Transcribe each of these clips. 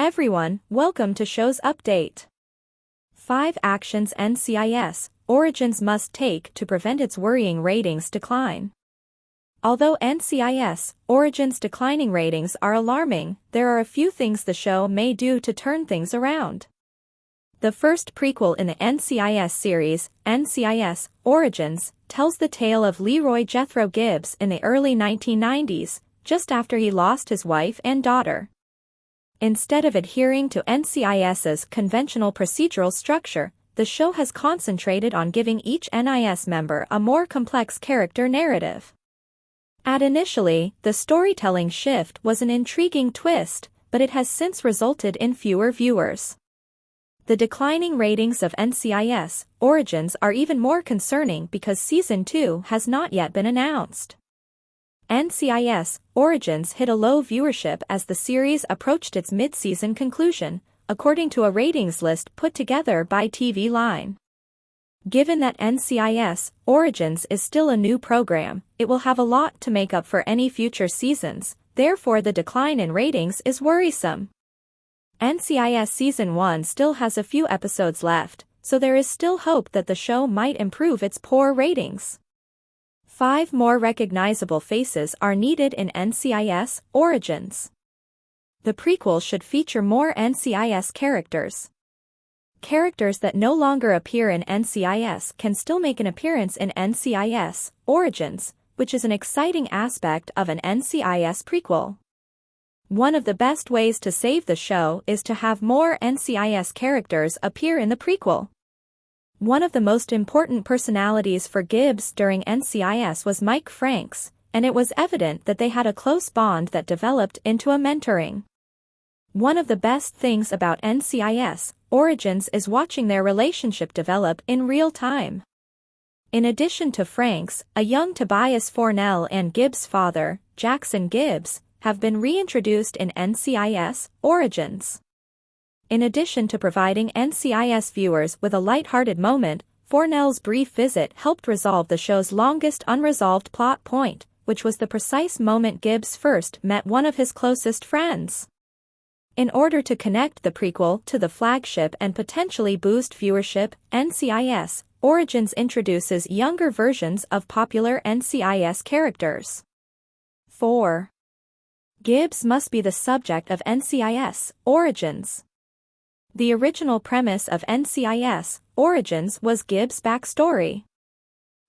Everyone, welcome to Show's Update. 5 Actions NCIS Origins must take to prevent its worrying ratings decline. Although NCIS Origins' declining ratings are alarming, there are a few things the show may do to turn things around. The first prequel in the NCIS series, NCIS Origins, tells the tale of Leroy Jethro Gibbs in the early 1990s, just after he lost his wife and daughter. Instead of adhering to NCIS's conventional procedural structure, the show has concentrated on giving each NIS member a more complex character narrative. Initially, the storytelling shift was an intriguing twist, but it has since resulted in fewer viewers. The declining ratings of NCIS Origins are even more concerning because Season 2 has not yet been announced. NCIS Origins hit a low viewership as the series approached its mid-season conclusion, according to a ratings list put together by TV Line. Given that NCIS Origins is still a new program, it will have a lot to make up for any future seasons, therefore the decline in ratings is worrisome. NCIS Season 1 still has a few episodes left, so there is still hope that the show might improve its poor ratings. 5 more recognizable faces are needed in NCIS Origins. The prequel should feature more NCIS characters. Characters that no longer appear in NCIS can still make an appearance in NCIS Origins, which is an exciting aspect of an NCIS prequel. One of the best ways to save the show is to have more NCIS characters appear in the prequel. One of the most important personalities for Gibbs during NCIS was Mike Franks, and it was evident that they had a close bond that developed into a mentoring. One of the best things about NCIS Origins is watching their relationship develop in real time. In addition to Franks, a young Tobias Fornell and Gibbs' father, Jackson Gibbs, have been reintroduced in NCIS Origins. In addition to providing NCIS viewers with a lighthearted moment, Fornell's brief visit helped resolve the show's longest unresolved plot point, which was the precise moment Gibbs first met one of his closest friends. In order to connect the prequel to the flagship and potentially boost viewership, NCIS Origins introduces younger versions of popular NCIS characters. 4. Gibbs must be the subject of NCIS Origins. The original premise of NCIS Origins was Gibbs' backstory.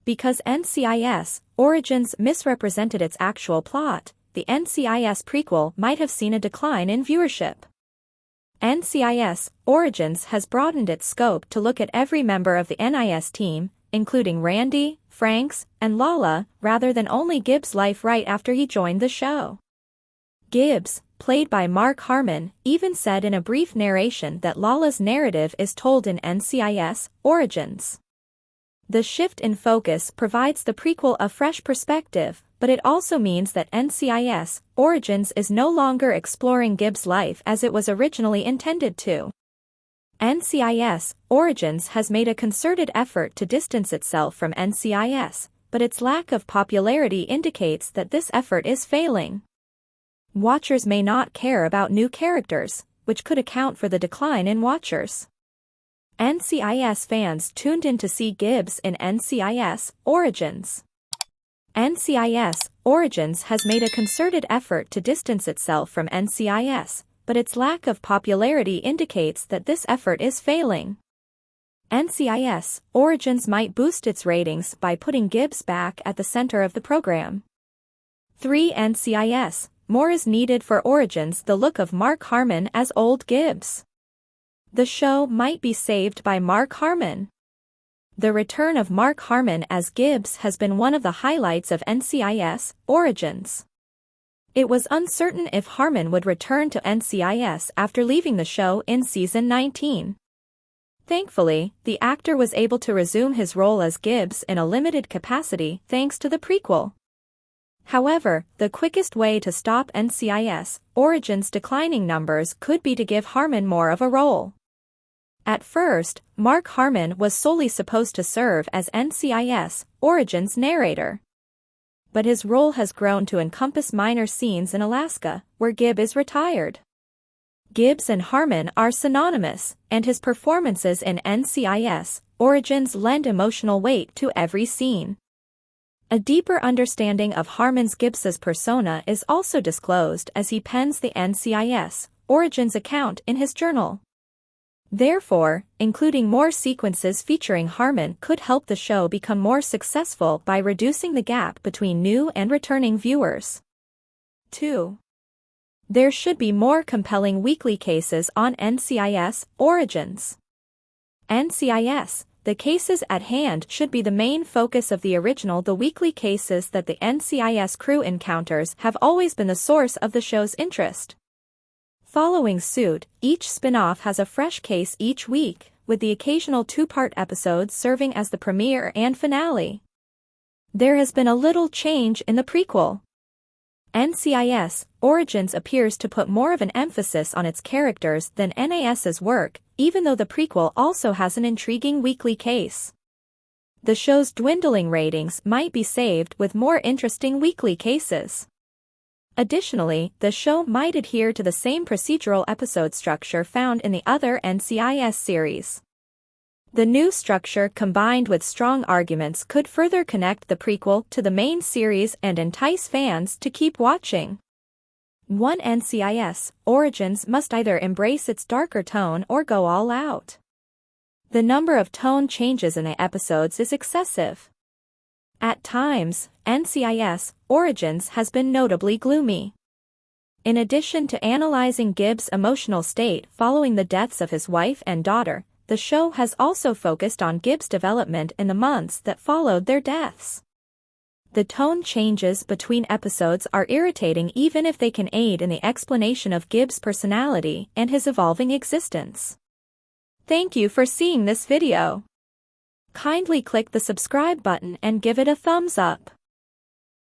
Because NCIS Origins misrepresented its actual plot, the NCIS prequel might have seen a decline in viewership. NCIS Origins has broadened its scope to look at every member of the NIS team, including Randy, Franks, and Lala, rather than only Gibbs' life right after he joined the show. Gibbs, played by Mark Harmon, even said in a brief narration that Lala's narrative is told in NCIS Origins. The shift in focus provides the prequel a fresh perspective, but it also means that NCIS Origins is no longer exploring Gibbs' life as it was originally intended to. NCIS Origins has made a concerted effort to distance itself from NCIS, but its lack of popularity indicates that this effort is failing. Watchers may not care about new characters, which could account for the decline in watchers. NCIS fans tuned in to see Gibbs in NCIS Origins. NCIS Origins has made a concerted effort to distance itself from NCIS, but its lack of popularity indicates that this effort is failing. NCIS Origins might boost its ratings by putting Gibbs back at the center of the program. 3. NCIS More is needed for Origins. The look of Mark Harmon as old Gibbs. The show might be saved by Mark Harmon. The return of Mark Harmon as Gibbs has been one of the highlights of NCIS Origins. It was uncertain if Harmon would return to NCIS after leaving the show in Season 19. Thankfully, the actor was able to resume his role as Gibbs in a limited capacity thanks to the prequel. However, the quickest way to stop NCIS Origins' declining numbers could be to give Harmon more of a role. At first, Mark Harmon was solely supposed to serve as NCIS Origins' narrator. But his role has grown to encompass minor scenes in Alaska, where Gibb is retired. Gibbs and Harmon are synonymous, and his performances in NCIS Origins lend emotional weight to every scene. A deeper understanding of Harmon's Gibbs's persona is also disclosed as he pens the NCIS Origins account in his journal. Therefore, including more sequences featuring Harmon could help the show become more successful by reducing the gap between new and returning viewers. 2. There should be more compelling weekly cases on NCIS Origins. NCIS, the cases at hand should be the main focus of the original. The weekly cases that the NCIS crew encounters have always been the source of the show's interest. Following suit, each spin-off has a fresh case each week, with the occasional two-part episodes serving as the premiere and finale. There has been a little change in the prequel. NCIS Origins appears to put more of an emphasis on its characters than NAS's work, even though the prequel also has an intriguing weekly case. The show's dwindling ratings might be saved with more interesting weekly cases. Additionally, the show might adhere to the same procedural episode structure found in the other NCIS series. The new structure combined with strong arguments could further connect the prequel to the main series and entice fans to keep watching. One NCIS Origins must either embrace its darker tone or go all out. The number of tone changes in the episodes is excessive. At times, NCIS Origins has been notably gloomy. In addition to analyzing Gibbs' emotional state following the deaths of his wife and daughter, the show has also focused on Gibbs' development in the months that followed their deaths. The tone changes between episodes are irritating even if they can aid in the explanation of Gibbs' personality and his evolving existence. Thank you for seeing this video. Kindly click the subscribe button and give it a thumbs up.